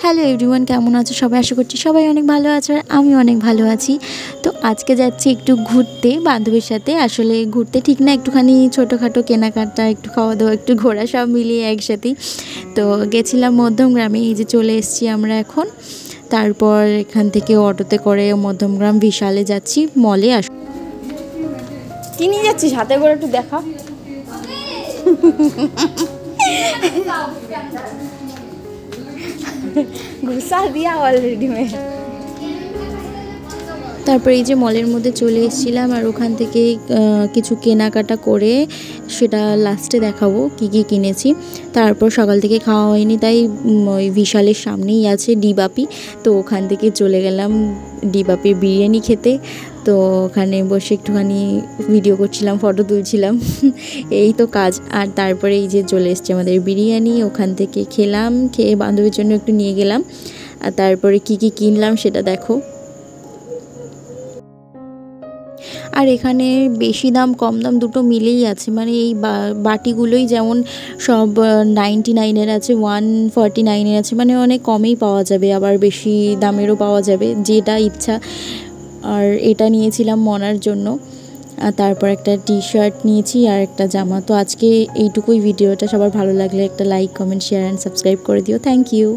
Hello everyone, কেমন আছো সবাই? আশা করছি সবাই অনেক ভালো আছো আর আমি অনেক ভালো আছি। তো আজকে যাচ্ছি একটু ঘুরতে বান্ধবীর সাথে। আসলে ঘুরতে ঠিক না, একটুখানি ছোটোখাটো কেনাকাটা, একটু খাওয়া দাওয়া, একটু ঘোরা, সব মিলিয়ে একসাথেই। তো গেছিলাম মধ্যমগ্রামে, এই যে চলে এসেছি আমরা এখন। তারপর এখান থেকে অটোতে করে মধ্যমগ্রাম বিশালে যাচ্ছি, মলে কি নিয়ে যাচ্ছিস হাতে করে একটু দেখা। ঘুষা দিয়া অলরেডি মে। তারপর এই যে মলের মধ্যে চলে এসেছিলাম আর ওখান থেকে কিছু কেনাকাটা করে সেটা লাস্টে দেখাবো কি কি কিনেছি। তারপর সকাল থেকে খাওয়া হয়নি, তাই ওই বিশালের সামনেই আছে ডিবাপি, তো ওখান থেকে চলে গেলাম ডিবাপির বিরিয়ানি খেতে। তো ওখানে বসে একটুখানি ভিডিও করছিলাম, ফটো তুলছিলাম, এই তো কাজ। আর তারপরে এই যে চলে এসছে আমাদের বিরিয়ানি, ওখান থেকে খেলাম, খেয়ে বান্ধবীর জন্য একটু নিয়ে গেলাম। আর তারপরে কি কি কিনলাম সেটা দেখো। আর এখানে বেশি দাম কম দাম দুটো মিলেই আছে, মানে এই বাটিগুলোই যেমন সব 99-এর আছে, 149-এর আছে, মানে অনেক কমেই পাওয়া যাবে, আবার বেশি দামেরও পাওয়া যাবে, যেটা ইচ্ছা। আর এটা নিয়েছিলাম মনার জন্য। আর তারপর একটা টি শার্ট নিয়েছি আর একটা জামা। তো আজকে এইটুকুই ভিডিওটা। সবার ভালো লাগলে একটা like, comment, share and subscribe করে দিও। Thank you.